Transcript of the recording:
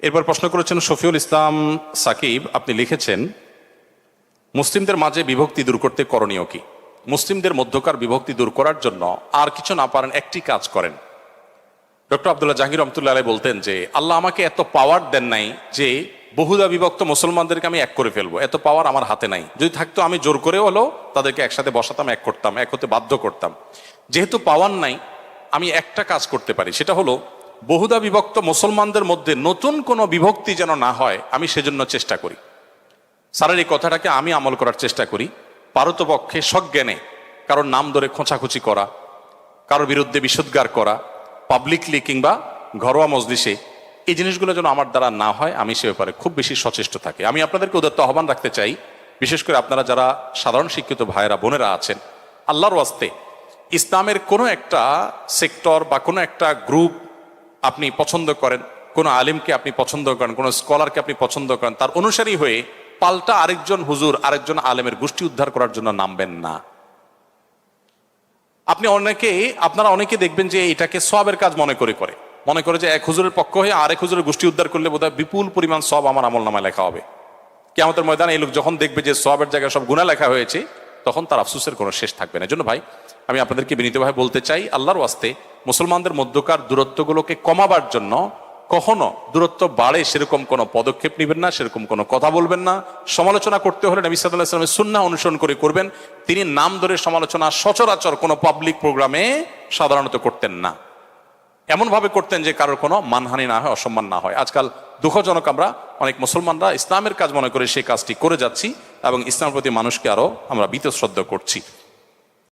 এরপর প্রশ্ন করেছেন শফিউল ইসলাম সাকিব, আপনি লিখেছেন মুসলিমদের মাঝে বিভক্তি দূর করতে করণীয় কি? মুসলিমদের মধ্যকার বিভক্তি দূর করার জন্য আর কিছু না পারেন একটি কাজ করেন। ডক্টর আব্দুল্লাহ জাহাঙ্গীর রহমতুল্লাহ আলাইহি বলতেন যে আল্লাহ আমাকে এত পাওয়ার দেন নাই যে বহুদা বিভক্ত মুসলমানদেরকে আমি এক করে ফেলবো, এত পাওয়ার আমার হাতে নাই। যদি থাকতো আমি জোর করে হলো তাদেরকে একসাথে বসাতাম, এক করতাম, এক হতে বাধ্য করতাম। যেহেতু পাওয়ার নাই, আমি একটা কাজ করতে পারি, সেটা হলো বহুদা বিভক্ত মুসলমানদের মধ্যে নতুন কোনো বিভক্তি যেন না হয়, আমি সেজন্য চেষ্টা করি। স্যারের এই কথাটাকে আমি আমল করার চেষ্টা করি। পারতপক্ষে সজ্ঞানে কারোর নাম ধরে খোঁচাখুচি করা, কারোর বিরুদ্ধে বিষোদ্গার করা, পাবলিকলি কিংবা ঘরোয়া মজলিসে, এই জিনিসগুলো যেন আমার দ্বারা না হয়, আমি সে ব্যাপারে খুব বেশি সচেষ্ট থাকি। আমি আপনাদেরকে উদাত্ত আহ্বান রাখতে চাই, বিশেষ করে আপনারা যারা সাধারণ শিক্ষিত ভাইয়েরা বোনেরা আছেন, আল্লাহর ওয়াস্তে ইসলামের কোনো একটা সেক্টর বা কোনো একটা গ্রুপ আপনি পছন্দ করেন, কোনো আলিমকে আপনি পছন্দ করেন, কোনো স্কলারকে আপনি পছন্দ করেন, তার অনুসারী হয়ে পাল্টা আরেকজন হুজুর, আরেকজন আলেমের গোষ্ঠী উদ্ধার করার জন্য নামবেন না। আপনারা অনেকে দেখবেন যে এটাকে সওয়াবের কাজ মনে করে যে এক হুজুরের পক্ষ হয়ে আরেক হুজুরের গোষ্ঠী উদ্ধার করলে বোধহয় বিপুল পরিমাণ সওয়াব আমার আমলনামায় লেখা হবে। কিয়ামতের ময়দানে এই লোক যখন দেখবে যে সওয়াবের জায়গায় সব গুনাহ লেখা হয়েছে, তখন তার আফসোসের কোনো শেষ থাকবে না। এজন্য ভাই, আমি আপনাদেরকে বিনীতভাবে বলতে চাই, আল্লাহর ওয়াস্তে মুসলমানদের মধ্যকার দূরত্বগুলোকে কমাবার জন্য কখনো দূরত্ব বাড়ে সেরকম কোনো পদক্ষেপ নেবেন না, সেরকম কোনো কথা বলবেন না। সমালোচনা করতে হলে নবী সাল্লাল্লাহু আলাইহি ওয়াসাল্লামের সুন্নাহ অনুসরণ করে করবেন। তিনি নাম ধরে সমালোচনা সচরাচর কোনো পাবলিক প্রোগ্রামে সাধারণত করতেন না। এমনভাবে করতেন যে কারোর কোনো মানহানি না হয়, অসম্মান না হয়। আজকাল দুঃখজনক, আমরা অনেক মুসলমানরা ইসলামের কাজ মনে করে সেই কাজটি করে যাচ্ছি এবং ইসলামের প্রতি মানুষকে আরো আমরা বীতশ্রদ্ধ করছি।